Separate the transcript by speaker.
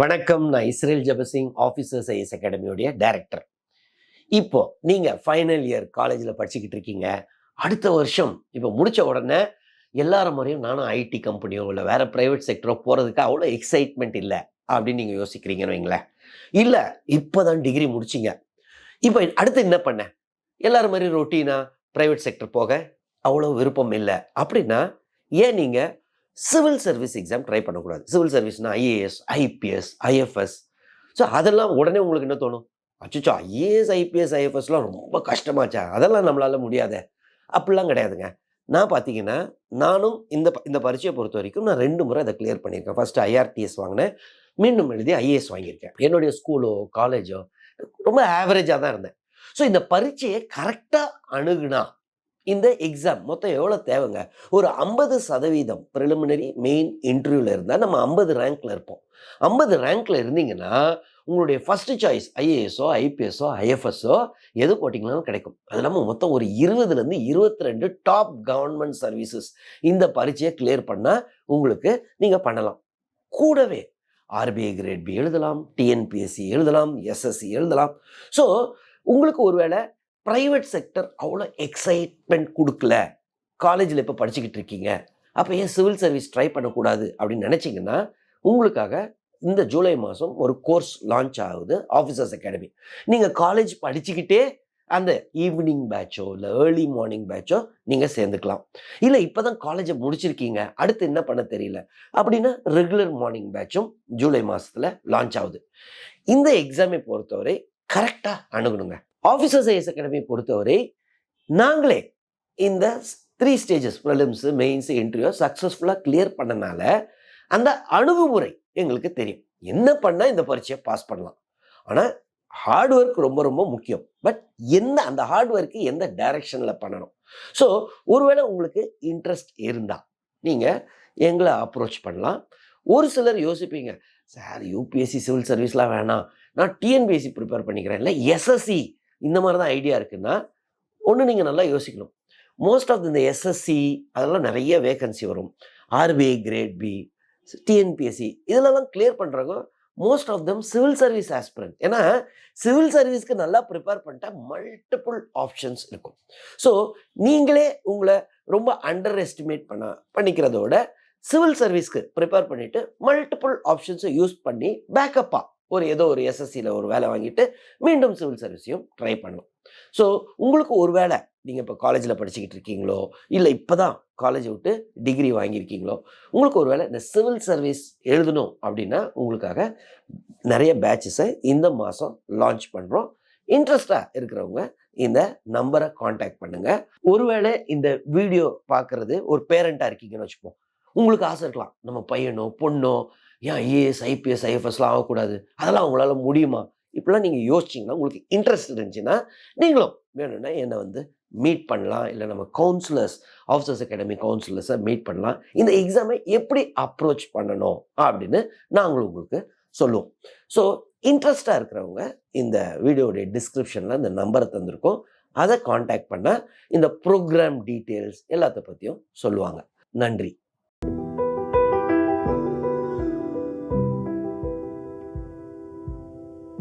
Speaker 1: வணக்கம். நான் Israel Jebasingh officers IAS அகாடமியோடைய டைரக்டர். இப்போ நீங்க ஃபைனல் இயர் காலேஜில் படிச்சுக்கிட்டு இருக்கீங்க. அடுத்த வருஷம் இப்போ முடிச்ச உடனே எல்லார மாதிரியும் நானும் ஐடி கம்பெனியோ இல்லை வேற பிரைவேட் செக்டரோ போகிறதுக்கு அவ்வளோ எக்ஸைட்மெண்ட் இல்லை அப்படின்னு நீங்கள் யோசிக்கிறீங்கன்னு வைங்களேன். இல்லை, இப்போதான் டிகிரி முடிச்சிங்க, இப்போ அடுத்து என்ன பண்ண, எல்லாரும் மாதிரி ரொட்டீனா பிரைவேட் செக்டர் போக அவ்வளோ விருப்பம் இல்லை அப்படின்னா, ஏன் நீங்கள் சிவில் சர்வீஸ் எக்ஸாம் ட்ரை பண்ணக்கூடாது? சிவில் சர்வீஸ்னா ஐஏஎஸ், ஐபிஎஸ், ஐஎஃப்எஸ். ஸோ அதெல்லாம் உடனே உங்களுக்கு என்ன தோணும்? அச்சோ, ஐஏஎஸ், ஐபிஎஸ், ஐஎஃப்எஸ்லாம் ரொம்ப கஷ்டமாச்சா, அதெல்லாம் நம்மளால முடியாத, அப்படிலாம் கிடையாதுங்க. நான் பார்த்தீங்கன்னா, நானும் இந்த இந்த பரீட்சையை பொறுத்த வரைக்கும் நான் 2 முறை அதை கிளியர் பண்ணியிருக்கேன். ஃபர்ஸ்ட் ஐஆர்டிஎஸ் வாங்கினேன், மீண்டும் எழுதி ஐஏஎஸ் வாங்கியிருக்கேன். என்னுடைய ஸ்கூலோ காலேஜோ ரொம்ப ஆவரேஜாக தான் இருந்தேன். ஸோ இந்த பரீட்சையை கரெக்டாக அணுகுனா இந்த எக்ஸாம் மொத்தம் எவ்வளோ தேவைங்க? ஒரு 50% ப்ரிலிமினரி மெயின் இன்டர்வியூவில் இருந்தால் நம்ம 50 ரேங்க்ல இருப்போம். 50 ரேங்க்ல இருந்தீங்கன்னா உங்களுடைய ஃபர்ஸ்ட் சாய்ஸ் ஐஏஎஸ்ஸோ, ஐபிஎஸ்ஸோ, ஐஎஃப்எஸ்ஸோ எது போட்டிங்கனாலும் கிடைக்கும். அது இல்லாமல் மொத்தம் ஒரு 20லேருந்து 22 டாப் கவர்மெண்ட் சர்வீசஸ் இந்த பரீட்சையை கிளியர் பண்ணால் உங்களுக்கு நீங்கள் பண்ணலாம். கூடவே ஆர்பிஐ கிரேட் பி எழுதலாம், டிஎன்பிஎஸ்சி எழுதலாம், எஸ்எஸ்சி எழுதலாம். ஸோ உங்களுக்கு ஒருவேளை ப்ரைவேட் செக்டர் அவ்வளோ எக்ஸைட்மெண்ட் கொடுக்கல, காலேஜில் இப்போ படிச்சுக்கிட்டு இருக்கீங்க, அப்போ ஏன் சிவில் சர்வீஸ் ட்ரை பண்ணக்கூடாது அப்படின்னு நினச்சிங்கன்னா, உங்களுக்காக இந்த ஜூலை மாதம் ஒரு கோர்ஸ் லான்ச் ஆகுது, ஆஃபீஸர்ஸ் அகாடமி. நீங்கள் காலேஜ் படிச்சுக்கிட்டே அந்த ஈவினிங் பேட்சோ இல்லை ஏர்லி மார்னிங் பேட்சோ நீங்கள் சேர்ந்துக்கலாம். இல்லை இப்போ தான் காலேஜை முடிச்சிருக்கீங்க, அடுத்து என்ன பண்ண தெரியல அப்படின்னா ரெகுலர் மார்னிங் பேட்சும் ஜூலை மாதத்தில் லான்ச் ஆகுது. இந்த எக்ஸாமை பொறுத்தவரை கரெக்டாக அணுகணுங்க. ஆஃபீஸர்ஸ் ஐஎஸ் அகாடமியை பொறுத்தவரை நாங்களே இந்த 3 ஸ்டேஜஸ் ப்ரிலிம்ஸ், மெயின்ஸ், இன்டர்வியூ சக்ஸஸ்ஃபுல்லாக கிளியர் பண்ணனால அந்த அணுகுமுறை எங்களுக்கு தெரியும். என்ன பண்ணால் இந்த பரீட்சையை பாஸ் பண்ணலாம். ஆனால் ஹார்ட் ஒர்க் ரொம்ப ரொம்ப முக்கியம். பட் அந்த ஹார்ட் ஒர்க்கு எந்த டைரக்ஷனில் பண்ணணும். ஸோ ஒருவேளை உங்களுக்கு இன்ட்ரெஸ்ட் இருந்தால் நீங்கள் எங்களை அப்ரோச் பண்ணலாம். ஒரு சிலர் யோசிப்பீங்க, சார் யூபிஎஸ்சி சிவில் சர்வீஸ்லாம் வேணாம், நான் டிஎன்பிஎஸ்சி ப்ரிப்பேர் பண்ணிக்கிறேன், இல்லை எஸ்எஸ்சி இந்த மாதிரி தான் ஐடியா இருக்குன்னா, ஒன்று நீங்கள் நல்லா யோசிக்கணும். மோஸ்ட் ஆஃப் இந்த எஸ்எஸ்சி அதெல்லாம் நிறைய வேகன்சி வரும். ஆர்பிஐ கிரேட் பி, டிஎன்பிஎஸ்சி இதெல்லாம் கிளியர் பண்ணுறவங்க most of them civil service aspirant. ஏன்னா சிவில் சர்வீஸ்க்கு நல்லா ப்ரிப்பேர் பண்ணிட்டா மல்டிபிள் ஆப்ஷன்ஸ் இருக்கும். ஸோ நீங்களே உங்களை ரொம்ப அண்டர் எஸ்டிமேட் பண்ணிக்கிறதோட சிவில் சர்வீஸ்க்கு ப்ரிப்பேர் பண்ணிவிட்டு மல்டிபிள் ஆப்ஷன்ஸை யூஸ் பண்ணி பேக்கப்பாக ஏதோ ஒரு எஸ்எஸ்சியில் ஒரு வேலை வாங்கிட்டு மீண்டும் சிவில் சர்வீஸையும் ட்ரை பண்ணணும். ஸோ உங்களுக்கு ஒரு வேளை நீங்கள் இப்போ காலேஜில் படிச்சுக்கிட்டு இருக்கீங்களோ, இல்லை இப்போ தான் காலேஜை விட்டு டிகிரி வாங்கியிருக்கீங்களோ, உங்களுக்கு ஒரு வேளை இந்த சிவில் சர்வீஸ் எழுதணும் அப்படின்னா உங்களுக்காக நிறைய பேட்சஸை இந்த மாதம் லான்ச் பண்ணுறோம். இன்ட்ரெஸ்டாக இருக்கிறவங்க இந்த நம்பரை காண்டாக்ட் பண்ணுங்கள். ஒருவேளை இந்த வீடியோ பார்க்குறது ஒரு பேரண்ட்டாக இருக்கீங்கன்னு வச்சுப்போம். உங்களுக்கு ஆசை இருக்கலாம், நம்ம பையனோ பொண்ணோ ஏன் ஐஏஎஸ், ஐபிஎஸ், ஐஎஃப்எஸ்லாம் ஆகக்கூடாது, அதெல்லாம் அவங்களால முடியுமா, இப்படிலாம் நீங்கள் யோசிச்சிங்கன்னா, உங்களுக்கு இன்ட்ரெஸ்ட் இருந்துச்சுன்னா நீங்களும் வேணும்னா என்னை மீட் பண்ணலாம். இல்லை நம்ம கவுன்சிலர்ஸ், ஆஃபீஸர்ஸ் அகாடமி கவுன்சிலர்ஸை மீட் பண்ணலாம். இந்த எக்ஸாமை எப்படி அப்ரோச் பண்ணணும் அப்படின்னு நாங்களும் உங்களுக்கு சொல்லுவோம். ஸோ இன்ட்ரெஸ்டாக இருக்கிறவங்க இந்த வீடியோடைய டிஸ்கிரிப்ஷனில் இந்த நம்பரை தந்திருக்கோம், அதை காண்டாக்ட் பண்ணால் இந்த ப்ரோக்ராம் டீட்டெயில்ஸ் எல்லாத்த பற்றியும் சொல்லுவாங்க. நன்றி.